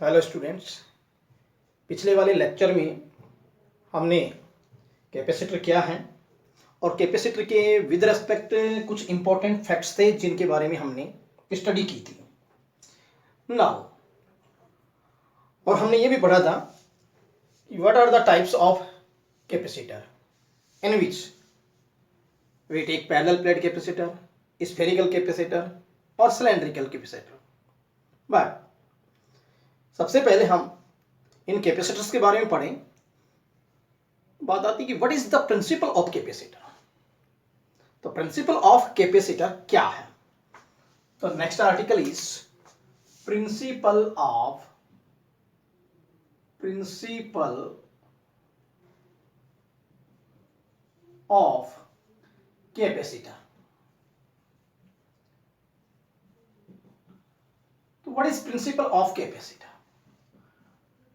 Hello students, पिछले वाले lecture में हमने कैपेसिटर क्या है और कैपेसिटर के विद रेस्पेक्ट कुछ इंपॉर्टेंट फैक्ट्स थे जिनके बारे में हमने स्टडी की थी नाउ। और हमने ये भी पढ़ा था कि what are the types of capacitor in which we take parallel plate capacitor, spherical capacitor और सिलेंड्रिकल कैपेसिटर। बट सबसे पहले हम इन कैपेसिटर्स के बारे में पढ़ें। बात आती है कि what is the principle of capacitor. तो प्रिंसिपल ऑफ कैपेसिटर क्या है? तो next article is principle of capacitor. तो what is principle of capacitor?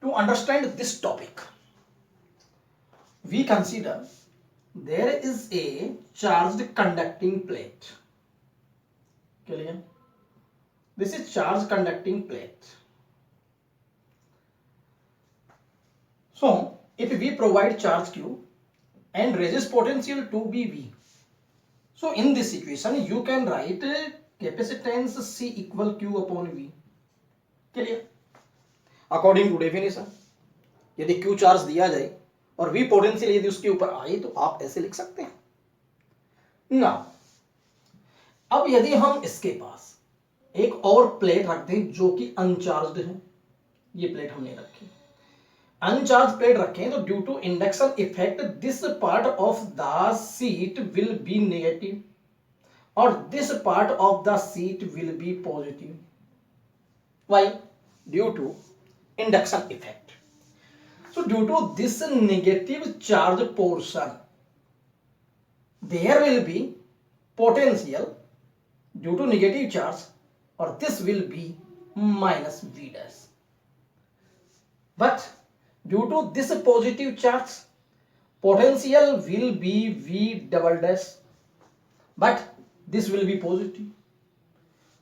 To understand this topic, we consider there is a charged conducting plate. Clear? This is charged conducting plate. So, if we provide charge Q and resist potential to be V, so in this situation you can write capacitance C equal Q upon V. Clear? According to definition, यदि Q charge दिया जाए और V potential यदि उसके ऊपर आए तो आप ऐसे लिख सकते हैं ना। अब यदि हम इसके पास एक और प्लेट रख दें जो कि अनचार्ज्ड है, ये प्लेट हमने रखी, अनचार्ज प्लेट रखें, तो due to induction effect this part of the sheet will be negative और this part of the sheet will be positive. Why? Due to induction effect. So due to this negative charge portion, there will be potential due to negative charge, or this will be minus V dash. But due to this positive charge, potential will be V double dash, but this will be positive.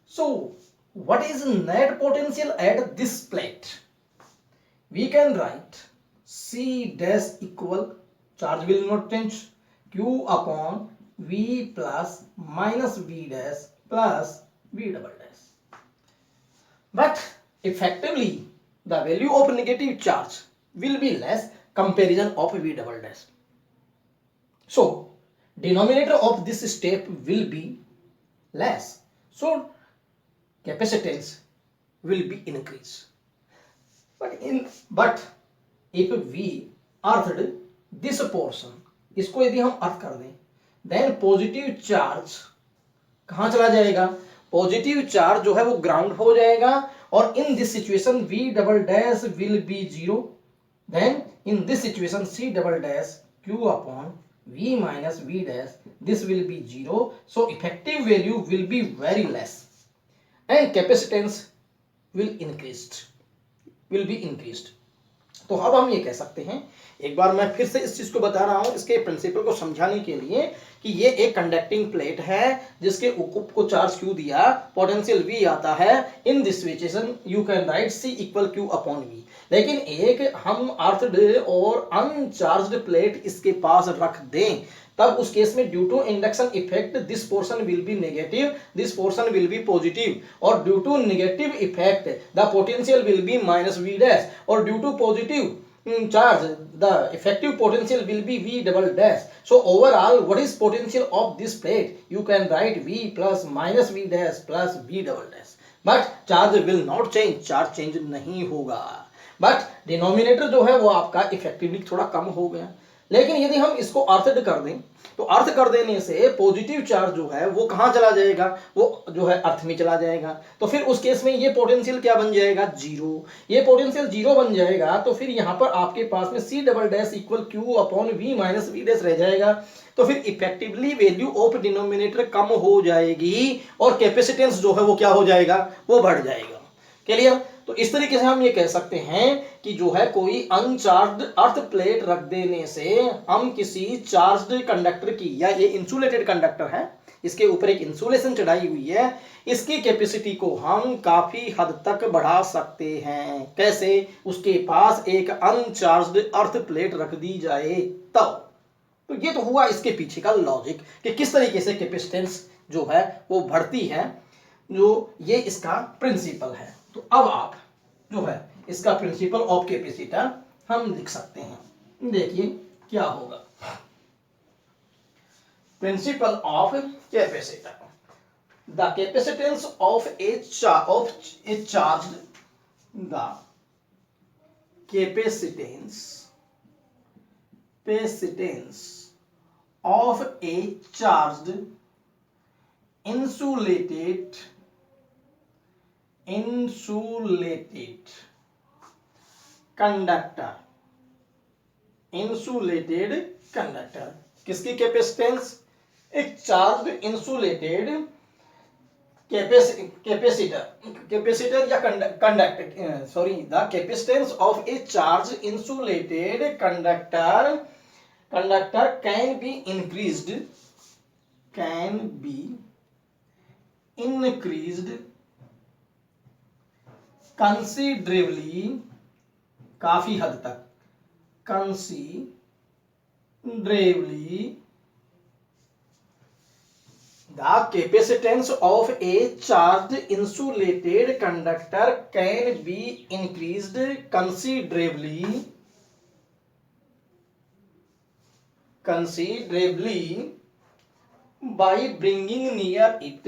So what is net potential at this plate? We can write C dash equal, charge will not change, Q upon V plus minus V dash plus V double dash. But effectively the value of negative charge will be less comparison of V double dash. So denominator of this step will be less. So capacitance will be increased. But if we earthed this portion, इसको यदि हम अर्थ कर दें, then positive charge कहां चला जाएगा? Positive charge जो है वो ग्राउंड हो जाएगा और in this situation V double dash will be zero, then in this situation C double dash Q upon V minus V dash this will be zero. So effective value will be very less and capacitance will be increased. तो अब हम ये कह सकते हैं, एक बार मैं फिर से इस चीज को बता रहा हूं इसके प्रिंसिपल को समझाने के लिए, कि ये एक कंडक्टिंग प्लेट है जिसके ऊपर को चार्ज Q दिया, पोटेंशियल V आता है. इन this situation you can right C equal Q upon V. लेकिन एक हम अर्थड और अनचार्ज्ड प्लेट इसके पास रख दें, तब उस केस में due to induction effect this portion will be negative, this portion will be positive, और due to negative effect the potential will be minus V dash, और due to positive charge the effective potential will be V double dash. So overall what is potential of this plate? You can write V plus minus V dash plus V double dash. But charge will not change, charge change नहीं होगा. But denominator जो है वो आपका effectively थोड़ा कम हो गया. लेकिन यदि हम इसको अर्थड कर दें, तो अर्थ कर देने से पॉजिटिव चार्ज जो है वो कहां चला जाएगा? वो जो है अर्थ में चला जाएगा. तो फिर उस केस में ये पोटेंशियल क्या बन जाएगा? जीरो. ये पोटेंशियल जीरो बन जाएगा, तो फिर यहां पर आपके पास में C double dash equal Q upon V minus V dash रह जाएगा. तो फिर इफेक्टिवली वैल्यू ऑफ डिनोमिनेटर कम हो जाएगी और कैपेसिटेंस जो है वो क्या हो जाएगा? वो बढ़ जाएगा. क्लियर? तो इस तरीके से हम ये कह सकते हैं कि जो है कोई अनचार्ज्ड अर्थ प्लेट रख देने से हम किसी चार्ज्ड कंडक्टर की, या ये इंसुलेटेड कंडक्टर है, इसके ऊपर एक इंसुलेशन चढ़ाई हुई है, इसकी कैपेसिटी को हम काफी हद तक बढ़ा सकते हैं। कैसे? उसके पास एक अनचार्ज्ड अर्थ प्लेट रख दी जाए तब। तो ये तो हुआ इसके पीछे का लॉजिक कि किस तरीके से कैपेसिटेंस जो है वो बढ़ती है, जो ये इसका प्रिंसिपल है। तो अब आप जो है इसका प्रिंसिपल ऑफ कैपेसिटर हम लिख सकते हैं। देखिए क्या होगा। Principle of capacitor, the capacitance of a charge, the capacitance of a charged insulated conductor, insulated conductor. किसकी कैपेसिटेंस? एक चार्ज इंसुलेटेड कैपेसिटर या conductor, sorry, the capacitance of a charge insulated conductor can be increased considerably, काफी हद तक, considerably, the capacitance of a charged insulated conductor can be increased considerably by bringing near it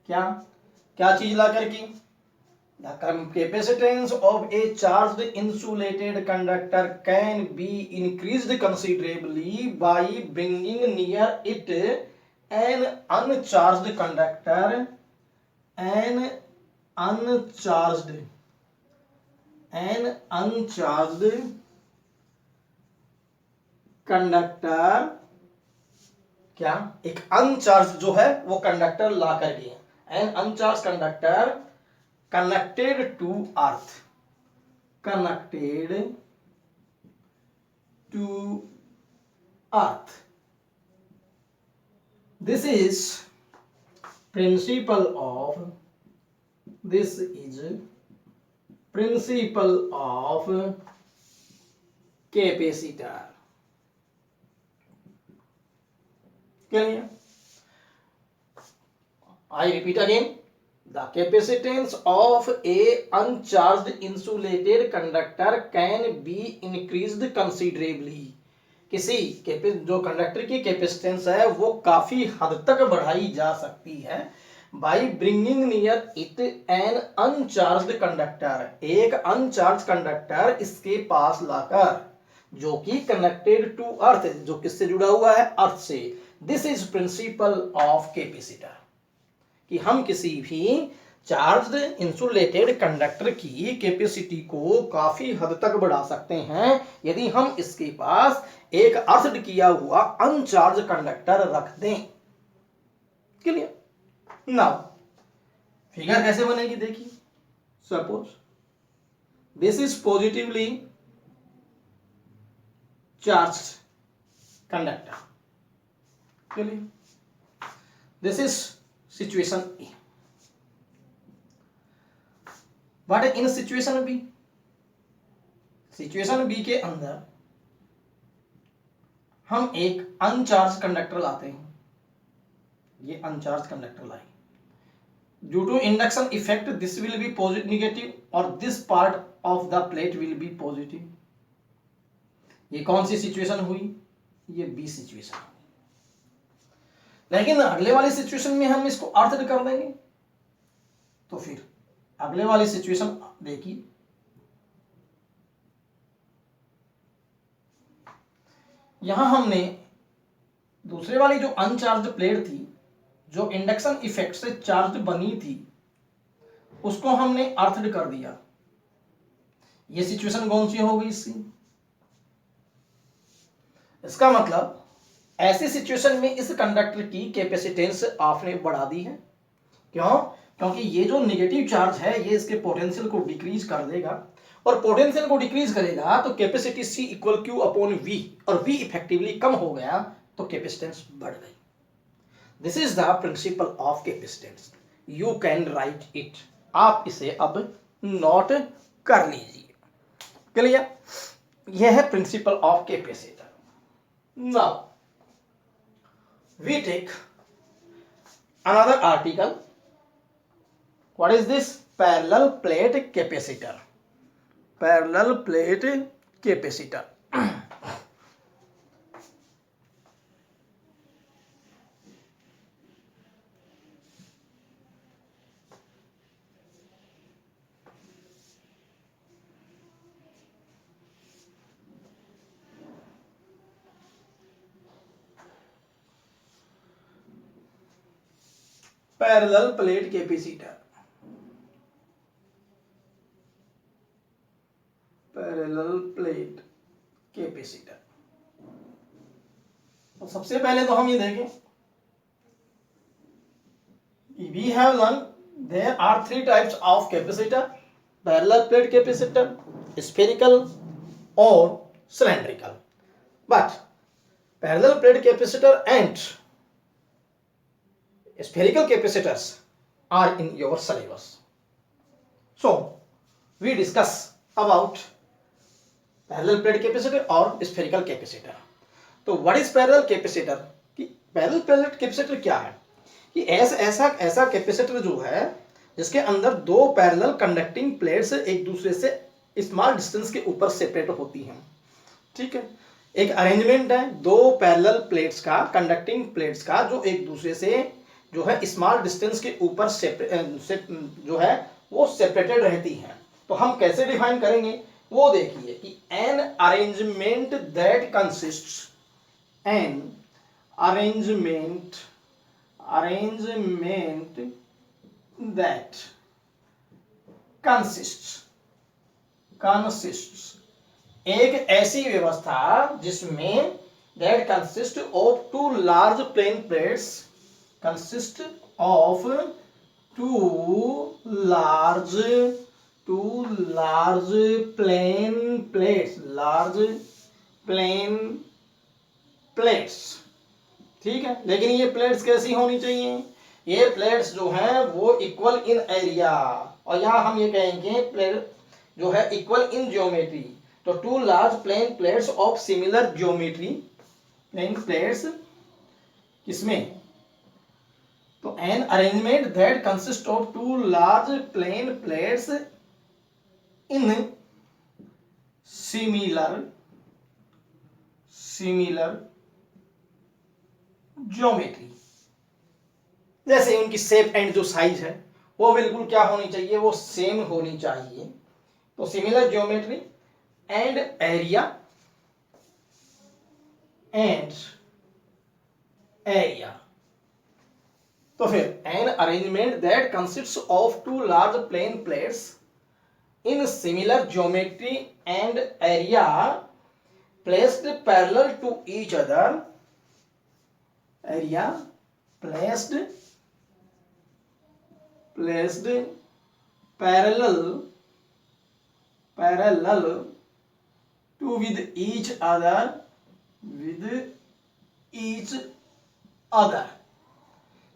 क्या चीज ला करके? The capacitance of a charged insulated conductor can be increased considerably by bringing near it an uncharged conductor, क्या? एक uncharged जो है वो conductor ला करके, an uncharged conductor connected to earth, this is principle of capacitor। clear? I repeat again, the capacitance of a uncharged insulated conductor can be increased considerably। किसी जो conductor की कैपेसिटेंस है वो काफी हद तक बढ़ाई जा सकती है by bringing near it an uncharged conductor, एक अनचार्ज कंडक्टर इसके पास लाकर, जो कि कनेक्टेड टू अर्थ, जो किससे जुड़ा हुआ है? अर्थ से। This is principle of capacitor, कि हम किसी भी चार्ज्ड इंसुलेटेड कंडक्टर की कैपेसिटी को काफी हद तक बढ़ा सकते हैं यदि हम इसके पास एक अर्थ किया हुआ अनचार्ज कंडक्टर रख दें। क्लियर? नाउ फिगर कैसे बनेगी देखिए। Suppose this is positively charged conductor. Clear? This is situation A. What है in situation B? Situation B के अंदर हम एक अनचार्ज कंडक्टर लाते हैं। ये अनचार्ज कंडक्टर लाए, due to induction effect this will be positive negative और this part of the plate will be positive. ये कौन सी सिचुएशन हुई? ये बी सिचुएशन हुई। लेकिन अगले वाली सिचुएशन में हम इसको अर्थ कर देंगे, तो फिर अगले वाली सिचुएशन देखिए। यहां हमने दूसरे वाली जो अनचार्ज प्लेट थी, जो इंडक्शन इफेक्ट से चार्ज बनी थी, उसको हमने अर्थड कर दिया। ये सिचुएशन कौन सी हो गई इसकी? इसका मतलब ऐसी सिचुएशन में इस कंडक्टर की कैपेसिटेंस आपने बढ़ा दी है। क्यों? क्योंकि ये जो नेगेटिव चार्ज है ये इसके पोटेंशियल को डिक्रीज कर देगा, और पोटेंशियल को डिक्रीज करेगा तो capacity C equal Q upon V, और V इफेक्टिवली कम हो गया तो कैपेसिटेंस बढ़ गई। This is the principle of capacitance, you can write it. आप इसे अब नोट कर लीजिए। क्लियर? यह है principle of capacitor. Now we take another article. What is this? Parallel plate capacitor. Parallel plate capacitor. Parallel plate capacitor. Parallel plate capacitor. तो सबसे पहले तो हम ये देखें, we have learn there are three types of capacitor: parallel plate capacitor, spherical और cylindrical. But parallel plate capacitor and spherical capacitors are in your syllabus. So we discuss about parallel plate capacitor और spherical capacitor. तो what is parallel capacitor? कि parallel plate capacitor क्या है? कि ऐसा capacitor जो है जिसके अंदर दो पैरेलल कंडक्टिंग प्लेट्स एक दूसरे से स्मॉल डिस्टेंस के ऊपर सेपरेट होती हैं। ठीक है, एक अरेंजमेंट है दो पैरेलल प्लेट्स का, कंडक्टिंग प्लेट्स का, जो एक दूसरे से जो है स्मॉल डिस्टेंस के ऊपर जो है वो सेपरेटेड रहती हैं। तो हम कैसे डिफाइन करेंगे वो देखिए कि an arrangement that consists that consists एक ऐसी व्यवस्था जिसमें that consist of two large plane plates, consist of two large plane plates, ठीक है। लेकिन ये प्लेट्स कैसी होनी चाहिए? ये प्लेट्स जो हैं वो इक्वल इन एरिया, और यहाँ हम ये कहेंगे प्लेट जो है इक्वल इन ज्योमेट्री। तो two large plane plates of similar geometry, plane plates किसमें? तो an arrangement that consists of two large plane plates in similar geometry, जैसे उनकी शेप एंड जो साइज है वो बिल्कुल क्या होनी चाहिए? वो सेम होनी चाहिए। तो सिमिलर ज्योमेट्री एंड एरिया तो फिर an arrangement that consists of two large plane plates in similar geometry and area placed parallel to each other, placed parallel to with each other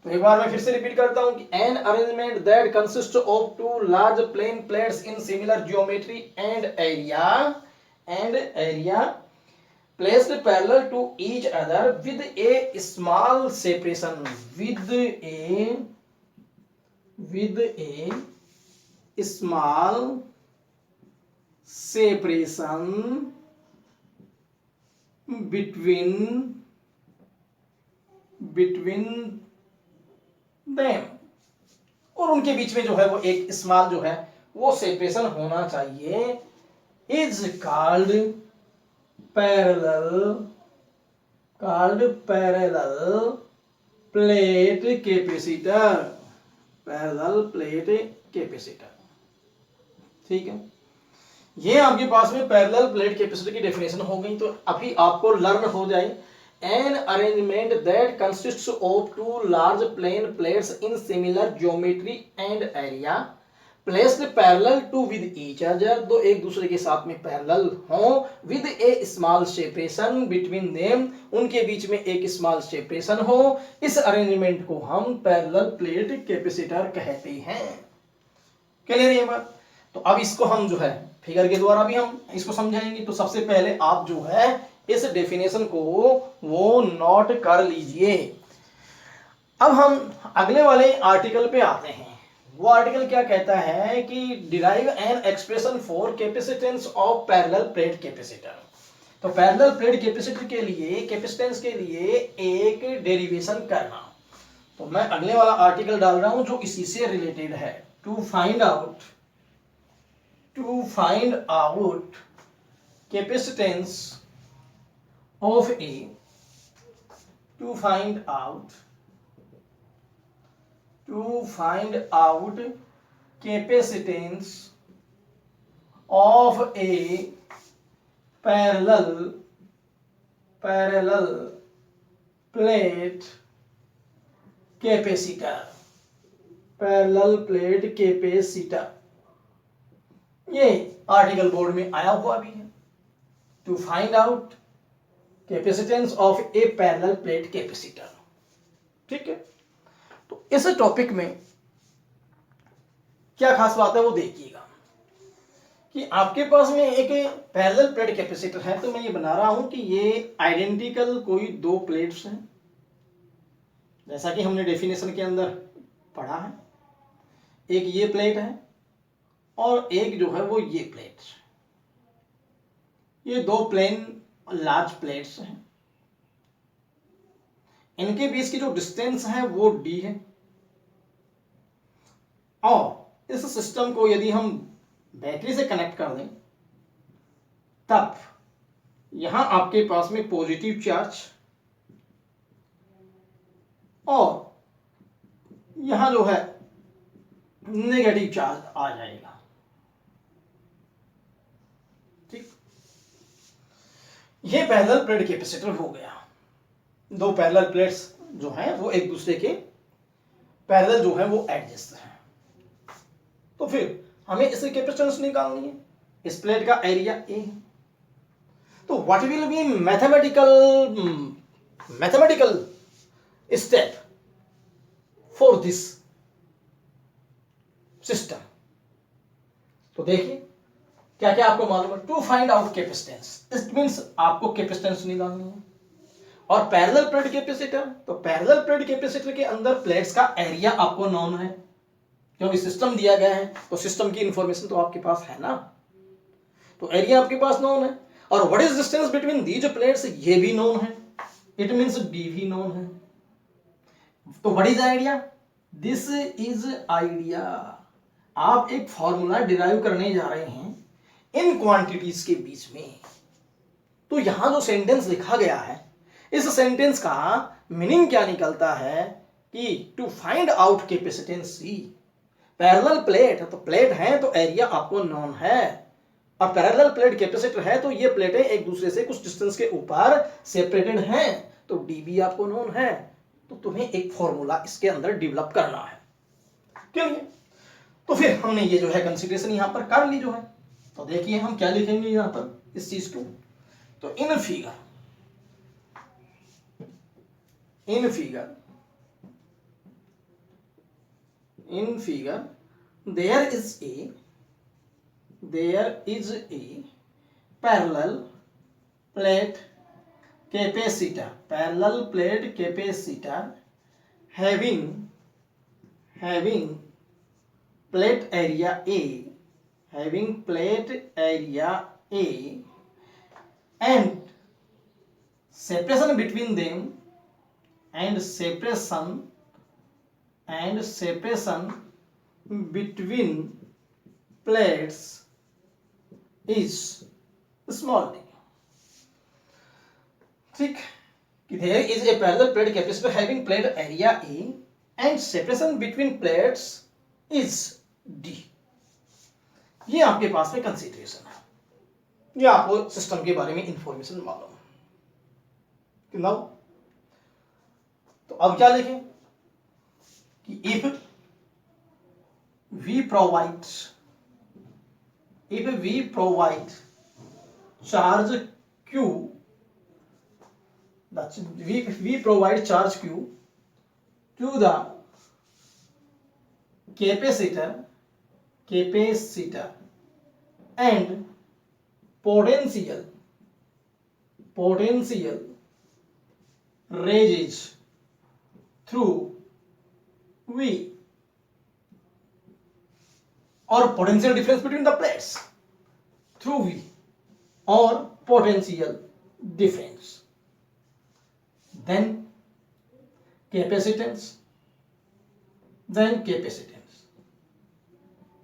तो एक बार मैं फिर से रिपीट करता हूं कि an arrangement that consists of two large plane plates in similar geometry and area placed parallel to each other with a small separation between them, और उनके बीच में जो है वो एक स्मॉल जो है वो सेपरेशन होना चाहिए, is called parallel plate capacitor. ठीक है, ये आपके पास में पैरेलल प्लेट कैपेसिटर की डेफिनेशन हो गई। तो अभी आपको लर्न हो जाए an arrangement that consists of two large plane plates in similar geometry and area placed parallel to with each other, दो एक दूसरे के साथ में पैरेलल हों, with a small separation between them, उनके बीच में एक स्मॉल सेपरेशन हो, इस अरेंजमेंट को हम पैरेलल प्लेट कैपेसिटर कहते हैं। क्लियर ये बात? तो अब इसको हम जो है फिगर के द्वारा भी हम इसको समझाएंगे। तो सबसे पहले आप जो है इस डेफिनेशन को वो नोट कर लीजिए। अब हम अगले वाले आर्टिकल पे आते हैं। वो आर्टिकल क्या कहता है कि derive an expression for capacitance of parallel plate capacitor. तो पैरेलल प्लेट कैपेसिटर के लिए, कैपेसिटेंस के लिए एक डेरिवेशन करना। तो मैं अगले वाला आर्टिकल डाल रहा हूं जो इसी से रिलेटेड है। To find out capacitance of A, to find out capacitance of a parallel plate capacitor, ये आर्टिकल बोर्ड में आया हुआ भी है। To find out capacitance of a parallel plate capacitor. ठीक है, तो इस टॉपिक में क्या खास बात है वो देखिएगा कि आपके पास में एक पैरेलल प्लेट कैपेसिटर है। तो मैं ये बना रहा हूं कि ये आइडेंटिकल कोई दो प्लेट्स हैं, जैसा कि हमने डेफिनेशन के अंदर पढ़ा है। एक ये प्लेट है और एक जो है वो ये प्लेट। ये दो प्लेन लार्ज प्लेट्स हैं, इनके बीच की जो डिस्टेंस है वो d है। और इस सिस्टम को यदि हम बैटरी से कनेक्ट कर दें तब यहां आपके पास में पॉजिटिव चार्ज और यहां जो है नेगेटिव चार्ज आ जाएगा। ये पैरेलल प्लेट कैपेसिटर हो गया। दो पैरेलल प्लेट्स जो हैं वो एक दूसरे के पैरेलल जो है वो एडजस्ट है। तो फिर हमें इससे कैपेसिटेंस निकालनी है। इस प्लेट का एरिया ए है। तो what will be mathematical step for this system. तो देखिए क्या क्या आपको मालूम है। To find out capacitance, it means आपको कैपेसिटेंस निकालनी है। और पैरेलल प्लेट कैपेसिटर, तो पैरेलल प्लेट कैपेसिटर के अंदर प्लेट्स का एरिया आपको नोन है, क्योंकि सिस्टम दिया गया है तो सिस्टम की इंफॉर्मेशन तो आपके पास है ना। तो एरिया आपके पास नोन है। और what is distance between these plates, ये भी नोन है, इट मींस डी भी नोन है। तो what is idea, this is idea. आप एक फॉर्मूला डिराइव करने जा रहे हैं इन क्वांटिटीज के बीच में। तो यहां जो सेंटेंस लिखा गया है, इस सेंटेंस का मीनिंग क्या निकलता है कि to find out capacitance C. Parallel plate है तो प्लेट है तो एरिया आपको नोन है, और पैरेलल प्लेट कैपेसिटर है तो ये प्लेटें एक दूसरे से कुछ डिस्टेंस के ऊपर सेपरेटेड हैं, तो डी भी आपको नोन है। तो तुम्हें एक फॉर्मूला इसके अंदर डेवलप करना है। क्यों? तो फिर हमने ये जो है कंसीडरेशन यहां पर कर ली जो है। तो देखिए हम क्या लिखेंगे यहां पर इस चीज को। तो in figure there is a parallel plate capacitor having plate area A and separation between them and separation between plates is small d. ठीक, there is a parallel plate capacitor having plate area A and separation between plates is d. ये आपके पास में consideration है, ये आपको system के बारे में इंफॉर्मेशन मालूम है। नाउ तो अब क्या लिखें कि if we provide charge Q, we provide charge Q to the capacitor and potential raises through V, or potential difference between the plates through V, or potential difference, then capacitance,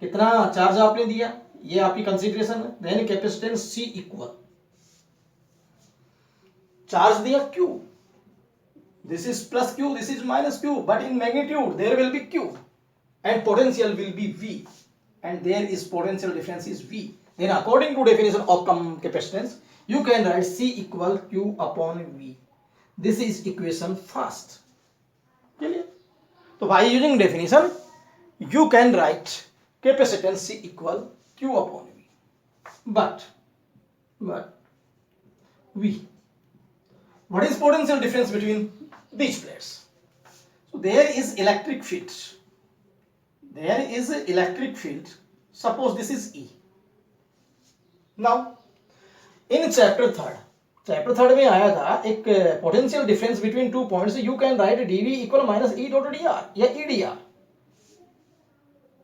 कितना charge आपने दिया ये आपकी consideration है। Then capacitance C equal charge दिया Q, this is plus Q, this is minus Q, but in magnitude there will be Q, and potential will be V, and there is potential difference is V. Then according to definition of capacitance, you can write C equal Q upon V. This is equation first. Clear? So by using definition, you can write capacitance C equal Q upon V. But V, what is potential difference between these plates? So there is electric field. Suppose this is E. Now in chapter third में आया था एक potential difference between two points. You can write dV equal minus E dot dr या EdR.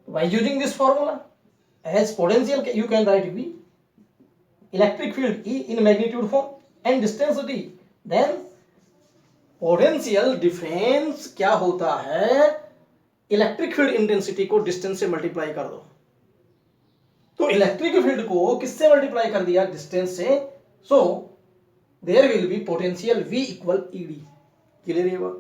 By using this formula, as potential you can write V, electric field E in magnitude form, and distance D. Then potential difference क्या होता है, electric field intensity को distance से multiply कर दो। तो electric field को किससे मल्टीप्लाई कर दिया, डिस्टेंस से। So there will be potential V equal ED। Clear है बात?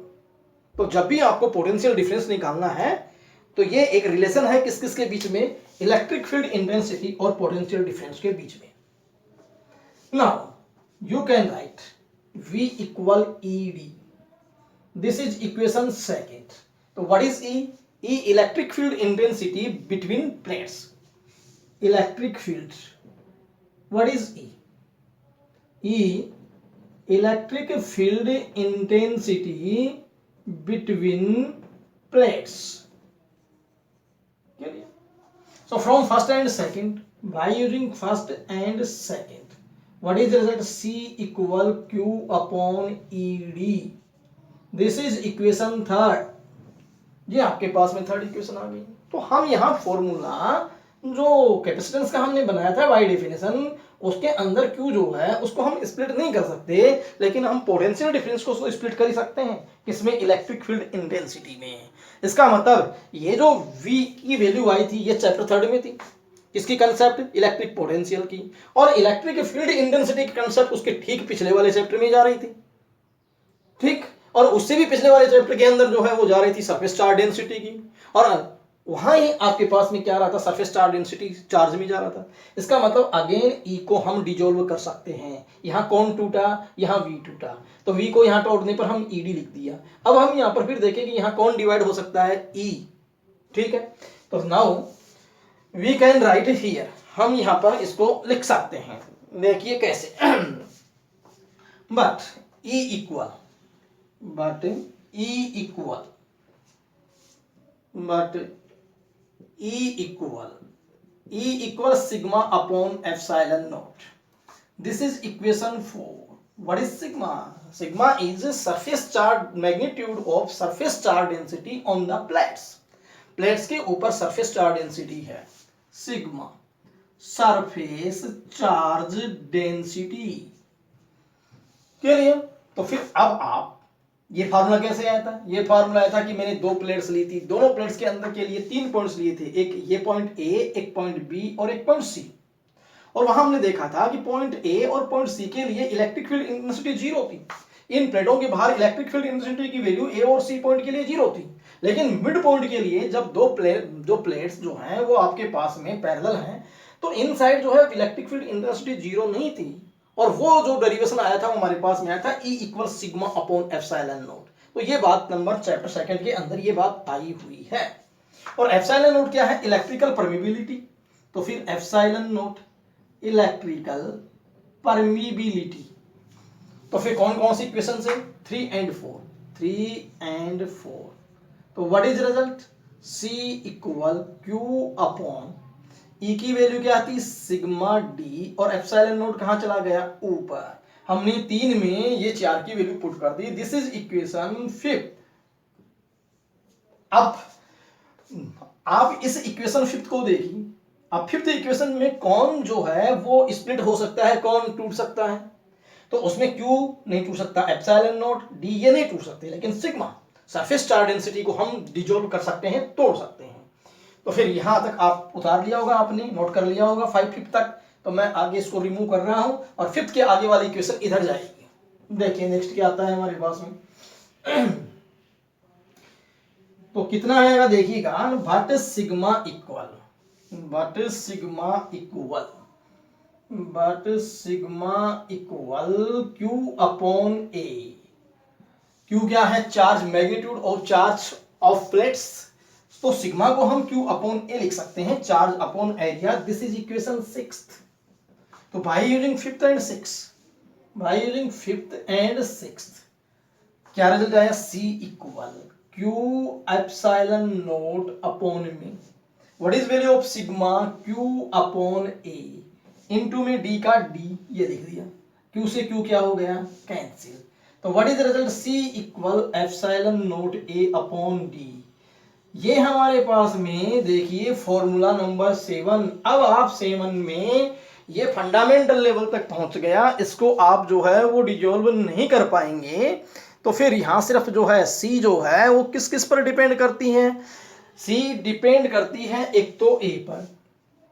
तो जब भी आपको पोटेंशियल डिफरेंस निकालना है तो ये एक रिलेशन है किस किस के बीच में, इलेक्ट्रिक फील्ड इंटेंसिटी और पोटेंशियल डिफरेंस के बीच में। Now you can write V equal ED, this is equation second. तो what is E? E electric field intensity between plates. Electric field, what is E? E electric field intensity between plates. So from first and second, by using first and second, what is the result? C equal Q upon ED. This is equation third. ये आपके पास में third equation आ गई। तो हम यहाँ formula जो capacitance का हमने बनाया था बाय डेफिनेशन, उसके अंदर Q जो है उसको हम स्प्लिट नहीं कर सकते, लेकिन हम पोटेंशियल डिफरेंस को स्प्लिट कर ही सकते हैं। किसमें? इलेक्ट्रिक फील्ड इंटेंसिटी में। इसका मतलब ये जो V की वैल्यू आई थी ये चैप्टर थर्ड में थी। इसकी कंसेप्ट इलेक्ट्रिक पोटेंशियल की, और इलेक्ट्रिक फील्ड इंटेंसिटी की कंसेप्ट उसके ठीक पिछले वाले चैप्टर में जा रही थी। ठीक, और उससे भी पिछले वाले चैप्टर के अंदर जो है वो जा रही थी सरफेस चार्ज डेंसिटी की, और वहां ही आपके पास में क्या रहा था, सरफेस चार्ज डेंसिटी चार्ज में जा रहा था। इसका मतलब अगेन E को हम डिजोल्व कर सकते हैं। यहाँ कौन टूटा, यहाँ V टूटा, तो V को यहाँ तोड़ने पर हम ED लिख दिया। अब हम यहाँ पर फिर देखें कि यहाँ कौन डिवाइड हो सकता है, E। ठीक है, तो now we can write here, हम यहाँ पर इसको लिख सकते हैं। देखिए कैसे, but E equal sigma upon epsilon naught. This is equation 4. What is sigma? Sigma is surface charge, magnitude of surface charge density on the plates. Plates के ऊपर सरफेस चार्ज डेंसिटी है sigma, surface charge density. Clear? तो फिर अब आप ये formula कैसे आया था? ये फार्मूला आया था कि मैंने दो प्लेट्स ली थी, दोनों प्लेट्स के अंदर के लिए 3 पॉइंट्स लिए थे, एक ये पॉइंट A, एक पॉइंट B और एक पॉइंट C। और वहां हमने देखा था कि पॉइंट A और पॉइंट C के लिए इलेक्ट्रिक फील्ड इंटेंसिटी 0 थी। इन प्लेटों के बाहर इलेक्ट्रिक फील्ड इंटेंसिटी की वैल्यू A और C पॉइंट के लिए 0 थी, लेकिन मिड पॉइंट के लिए जब दो प्लेट्स जो हैं वो आपके पास में पैरेलल हैं, तो इनसाइड जो है इलेक्ट्रिक फील्ड इंटेंसिटी 0 नहीं थी, और वो जो डेरिवेशन आया था वो हमारे पास में आया था E equal sigma upon epsilon not. तो ये बात नंबर चैप्टर सेकंड के अंदर ये बात आई हुई है। और एप्सिलॉन नोट क्या है? Electrical permeability. तो फिर एप्सिलॉन नोट इलेक्ट्रिकल परमिबिलिटी। तो फिर कौन कौन सी इक्वेशन है? 3 and 4, 3 and 4। तो what is result? C equal Q upon E की वैल्यू क्या आती? सिग्मा डी, और एप्सिलॉन नोट कहां चला गया? ऊपर। हमने 3 में ये 4 की वैल्यू पुट कर दी। This is equation 5। अब आप इस इक्वेशन 5 को देखिए। अब 5th इक्वेशन में कौन जो है वो स्प्लिट हो सकता है, कौन टूट सकता है? तो उसमें Q नहीं टूट सकता, एप्सिलॉन नोट, D ये नहीं टूट सकते, लेकिन सिग्मा सरफेस चार्ज डेंसिटी को हम डिसॉल्व कर सकते हैं, तोड़ सकते हैं। तो फिर यहां तक आप उतार लिया होगा, आपने नोट कर लिया होगा 5 तक। तो मैं आगे इसको रिमूव कर रहा हूं और 5th के आगे वाली इक्वेशन इधर जाएगी। देखिए नेक्स्ट क्या आता है हमारे पास में। तो कितना आएगा देखिएगा, but sigma equal, but sigma equal Q upon A। Q क्या है? Charge magnitude of charge of plates. तो सिग्मा को हम Q अपॉन A लिख सकते हैं, charge upon area. This is equation 6th। तो by using 5th and 6th, by using 5th and 6th क्या रिजल्ट आया? C equal Q epsilon naught upon में what is value of sigma? Q upon A into में D का D ये लिख दिया। Q से Q क्या हो गया? कैंसिल। तो what is result? C equal epsilon note A upon D। ये हमारे पास में देखिए फॉर्मूला नंबर 7। अब आप 7 में ये फंडामेंटल लेवल तक पहुंच गया, इसको आप जो है वो डिसॉल्व नहीं कर पाएंगे। तो फिर यहां सिर्फ जो है C जो है वो किस किस पर डिपेंड करती है? C डिपेंड करती है एक तो A पर,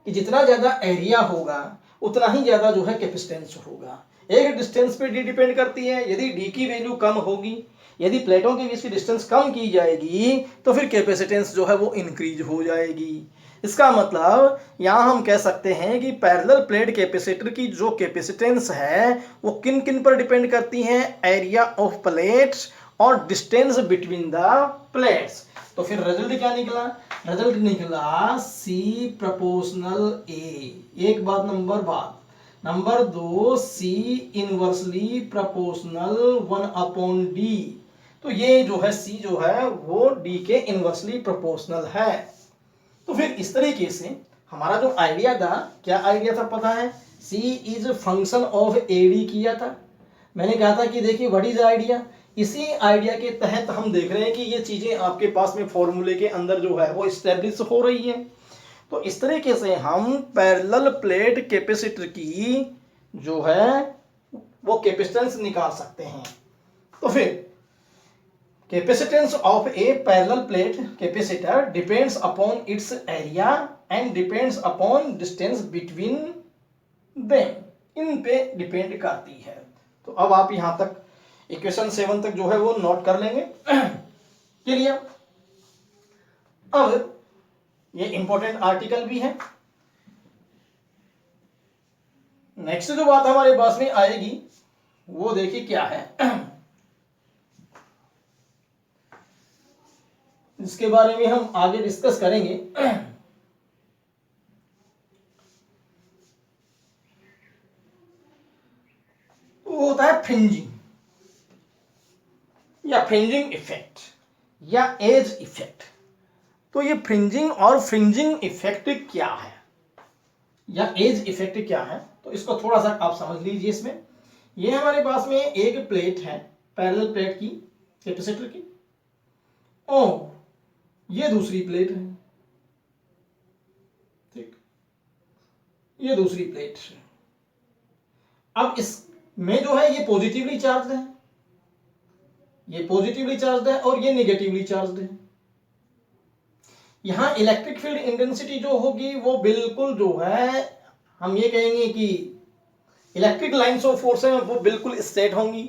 कि जितना ज्यादा एरिया होगा उतना ही ज्यादा जो है कैपेसिटेंस होगा। एक डिस्टेंस पे D डिपेंड करती है। यदि D की वैल्यू कम होगी, यदि प्लेटों के बीच की डिस्टेंस कम की जाएगी, तो फिर कैपेसिटेंस जो है वो इंक्रीज हो जाएगी। इसका मतलब यहां हम कह सकते हैं कि पैरेलल प्लेट कैपेसिटर की जो कैपेसिटेंस है वो किन किन पर डिपेंड करती है? एरिया ऑफ प्लेट्स और डिस्टेंस बिटवीन द प्लेट्स। तो फिर रिजल्ट क्या निकला? रिजल्ट निकला C प्रोपोर्शनल A। एक बात number 2 C inversely proportional 1 upon D। तो ये जो है C जो है वो D के इनवर्सली प्रोपोर्शनल है। तो फिर इस तरीके से हमारा जो आइडिया था, क्या आइडिया था पता है? C is function of AD किया था। मैंने कहा था कि देखिए व्हाट इज आइडिया। इसी आइडिया के तहत हम देख रहे हैं कि ये चीजें आपके पास में फॉर्मूले के अंदर जो है वो एस्टेब्लिश हो रही है। तो इस तरीके से हम पैरेलल प्लेट कैपेसिटर की जो है वो कैपेसिटेंस निकाल सकते हैं। तो फिर capacitance of a parallel plate capacitor depends upon its area and depends upon distance between them. इन पे डिपेंड करती है। तो अब आप यहां तक इक्वेशन 7 तक जो है वो नोट कर लेंगे। क्लियर? अब ये इंपॉर्टेंट आर्टिकल भी है। नेक्स्ट जो बात हमारे पास में आएगी वो देखिए क्या है, इसके बारे में हम आगे डिस्कस करेंगे। वो होता है फ्रिंजिंग या फ्रिंजिंग इफेक्ट या एज इफेक्ट। तो ये फ्रिंजिंग और फ्रिंजिंग इफेक्ट क्या है या एज इफेक्ट क्या है, तो इसको थोड़ा सा आप समझ लीजिए। इसमें ये हमारे पास में एक प्लेट है पैरेलल प्लेट की कैपेसिटर की, और ये दूसरी प्लेट है, ठीक, ये दूसरी प्लेट है। अब इसमें जो है ये पॉजिटिवली चार्ज है, ये पॉजिटिवली चार्ज है और ये नेगेटिवली चार्ज है। यहां इलेक्ट्रिक फील्ड इंटेंसिटी जो होगी वो बिल्कुल जो है हम ये कहेंगे कि इलेक्ट्रिक लाइंस ऑफ फोर्स है वो बिल्कुल स्ट्रेट होंगी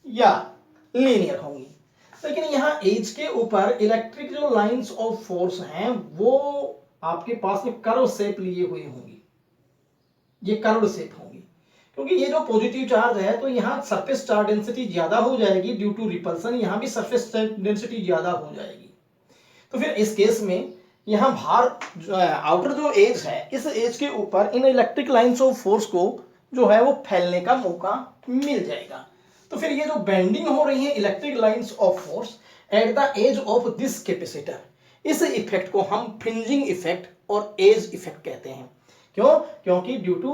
या लीनियर होंगी। लेकिन यहाँ एज के ऊपर इलेक्ट्रिक जो लाइंस ऑफ फोर्स हैं वो आपके पास में कर्व शेप लिए हुए होंगी, ये कर्व शेप होंगी। क्योंकि ये जो पॉजिटिव चार्ज है तो यहाँ सरफेस चार्ज डेंसिटी ज्यादा हो जाएगी ड्यू टू रिपल्सन, यहाँ भी सरफेस डेंसिटी ज्यादा हो जाएगी। तो फिर इस केस में यहाँ भार आउटर जो एज है, इस एज के ऊपर इन इलेक्ट्रिक लाइंस ऑफ फोर्स को जो है वो फैलने का मौका मिल जाएगा। तो फिर ये जो बेंडिंग हो रही है electric lines of force at the edge of this capacitor, इस इफेक्ट को हम फ्रिंजिंग इफेक्ट और एज इफेक्ट कहते हैं। क्यों? क्योंकि due to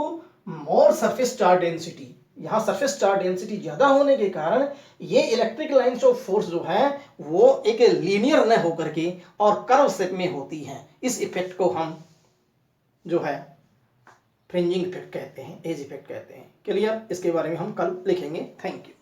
more surface charge density, यहाँ सरफेस चार्ज डेंसिटी ज्यादा होने के कारण ये इलेक्ट्रिक लाइंस ऑफ फोर्स जो है वो एक लीनियर न होकर के और कर्व शेप में होती है। इस इफेक्ट को हम जो है फ्रिंजिंग इफेक्ट कहते हैं, एज इफेक्ट कहते हैं। क्लियर? इसके बारे में हम कल लिखेंगे। Thank you.